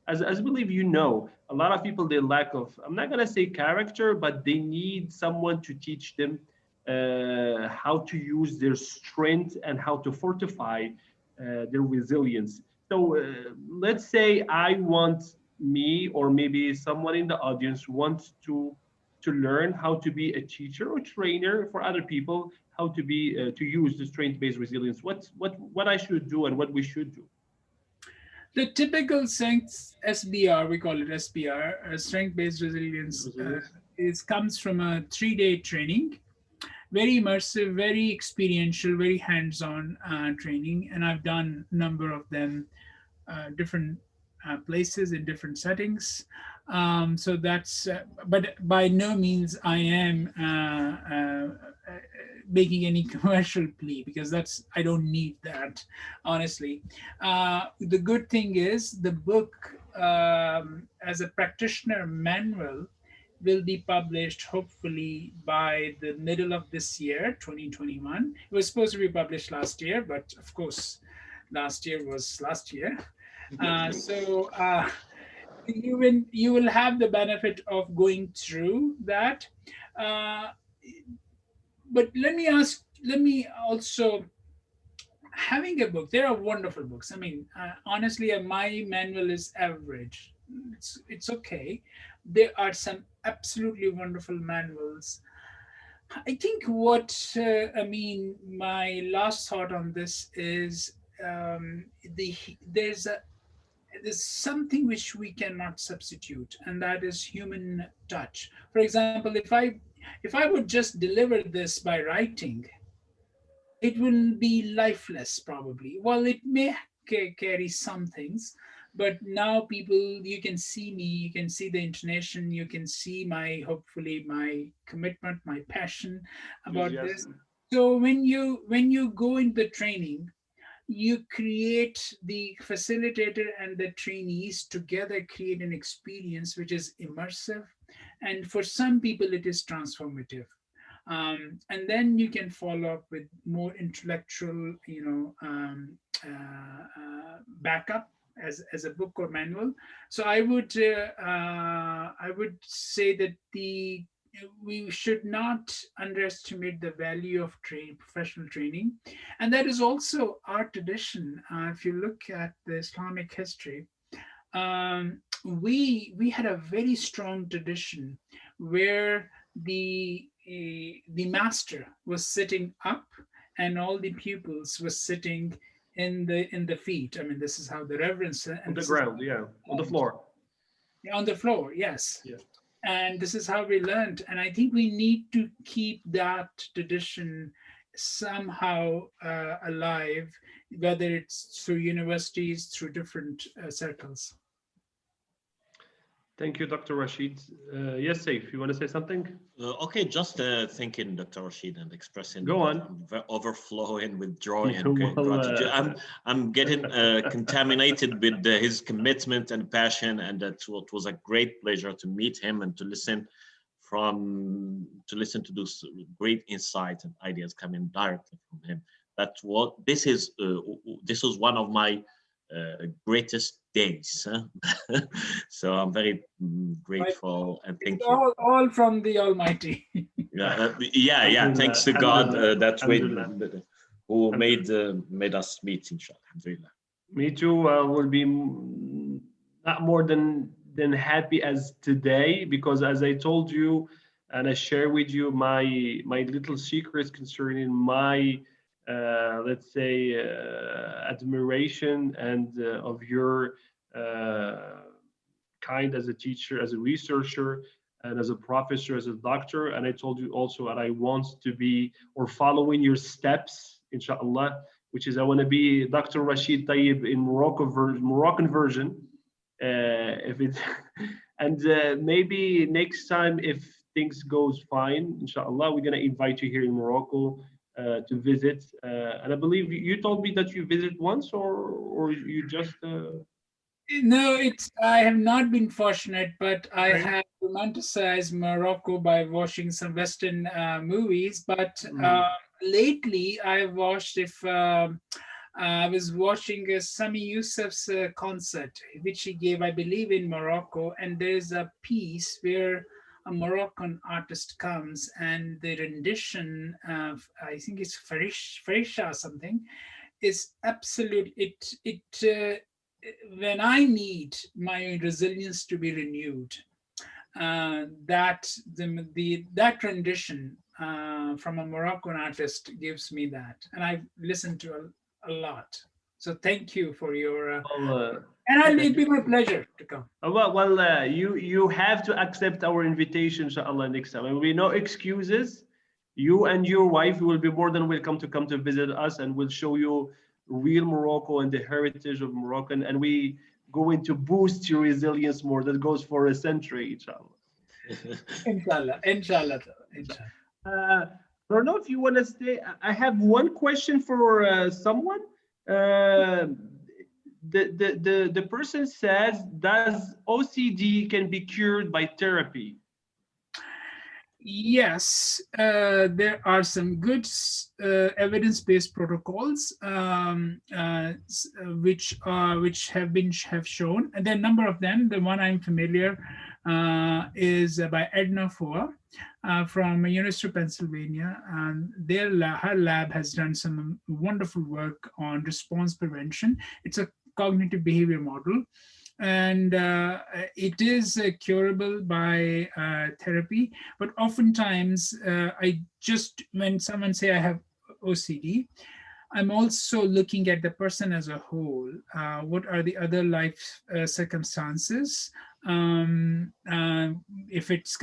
as I believe a lot of people, they lack of, I'm not gonna say character, but they need someone to teach them how to use their strength and how to fortify their resilience. So let's say me, or maybe someone in the audience wants to learn how to be a teacher or trainer for other people, how to be to use the strength-based resilience. What I should do and what we should do. The typical strength SBR, we call it SBR, strength-based resilience, comes from a 3-day training, very immersive, very experiential, very hands-on training, and I've done a number of them, different places in different settings. So that's, but by no means I am making any commercial plea, because I don't need that, honestly. The good thing is the book, as a practitioner manual, will be published hopefully by the middle of this year, 2021. It was supposed to be published last year, but of course, last year was last year. So you will have the benefit of going through that. But let me also, having a book, there are wonderful books. I mean, honestly, my manual is average. It's okay. There are some absolutely wonderful manuals. I think my last thought on this is, there's something which we cannot substitute, and that is human touch. For example, if I would just deliver this by writing, it will be lifeless probably. Well, it may carry some things, but now people, you can see me, you can see the intonation, you can see hopefully my commitment, my passion about this. So when you go in the training, you create, the facilitator and the trainees together create an experience which is immersive, and for some people it is transformative. And then you can follow up with more intellectual, backup as a book or manual. So I would say that we should not underestimate the value of professional training, and that is also our tradition. If you look at the Islamic history, we had a very strong tradition where the master was sitting up and all the pupils were sitting in the feet. I mean, this is how the reverence, on the ground, on the floor. On the floor, yes. Yeah. And this is how we learned. And I think we need to keep that tradition somehow alive, whether it's through universities, through different circles. Thank you, Dr. Rashid. Yes, Saif, you want to say something? Okay, just thanking Dr. Rashid and expressing. Go on. Overflowing with joy and gratitude. I'm getting contaminated with his commitment and passion, and it was a great pleasure to meet him and to listen to those great insights and ideas coming directly from him. This was one of my greatest days. So I'm very grateful and thank you. All from the Almighty. yeah. Thanks to God who made us meet, inshallah. Alhamdulillah. Me too. Will be not more than happy as today, because as I told you and I share with you my little secrets concerning my let's say admiration and of your kind as a teacher, as a researcher, and as a professor, as a doctor. And I told you also that I want to be, or following your steps, inshallah, which is I want to be Dr. Rashid TAYYAB in Moroccan version. If it and maybe next time, if things goes fine, inshallah, we're gonna invite you here in Morocco to visit. And I believe you told me that you visited once, or you just. No, I have not been fortunate, but I have romanticized Morocco by watching some Western movies. But lately, I watched. I was watching Sami Yusuf's concert, which he gave, I believe, in Morocco, and there's a piece where a Moroccan artist comes, and the rendition of, I think it's Farisha or something, is absolute. When I need my resilience to be renewed, that rendition from a Moroccan artist gives me that, and I've listened to a lot. So thank you for your. And it'll be my pleasure to come. You have to accept our invitation, inshallah, next time. There will be no excuses. You and your wife will be more than welcome to come to visit us, and we'll show you real Morocco and the heritage of Moroccan, and we going to boost your resilience more. That goes for a century, inshallah. Inshallah, inshallah, inshallah. I don't know if you want to stay. I have one question for someone. The person says, does OCD can be cured by therapy? Yes, there are some good evidence-based protocols which have shown, and there are a number of them. The one I'm familiar is by Edna Foa from University of Pennsylvania, and her lab has done some wonderful work on response prevention. It's a cognitive behavior model, and it is curable by therapy. But oftentimes, when someone say I have OCD, I'm also looking at the person as a whole. What are the other life circumstances? If it's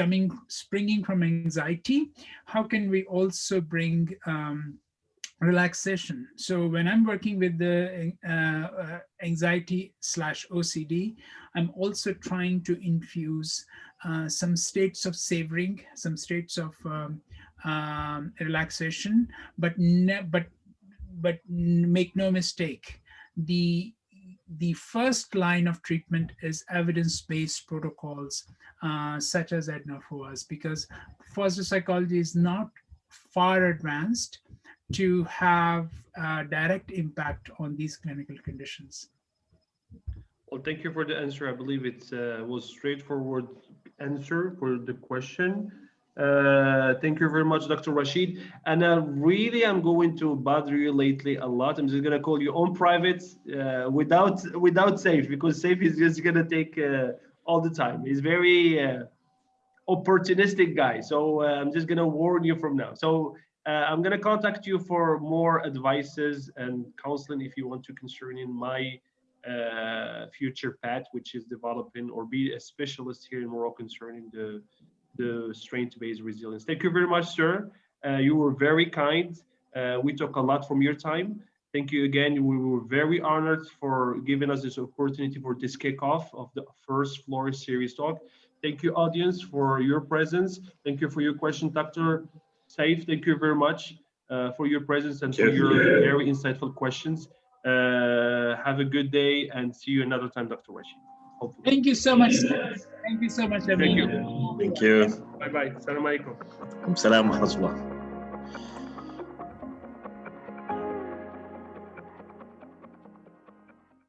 springing from anxiety, how can we also bring relaxation? So when I'm working with the anxiety/OCD, I'm also trying to infuse some states of savoring, some states of relaxation, but make no mistake, the first line of treatment is evidence-based protocols such as Edna Foa's, because foster psychology is not far advanced to have a direct impact on these clinical conditions. Well, thank you for the answer. I believe it was straightforward answer for the question. Thank you very much, Dr. Rashid. And really, I'm going to bother you lately a lot. I'm just going to call you on private without Saif, because Saif is just going to take all the time. He's very opportunistic guy. So I'm just going to warn you from now. So I'm going to contact you for more advices and counseling if you want to concerning my future path, which is developing or be a specialist here in Morocco concerning the strength-based resilience. Thank you very much, sir. You were very kind. We took a lot from your time. Thank you again. We were very honored for giving us this opportunity for this kickoff of the first Flourish series talk. Thank you, audience, for your presence. Thank you for your question, Dr. Saif. Thank you very much for your presence and for your very insightful questions. Have a good day and see you another time, Dr. Rashid. Hopefully. Thank you so much. Thank you so much, Thank you. Thank you. Bye-bye. Assalamu alaikum. Salam wa rahmatullah.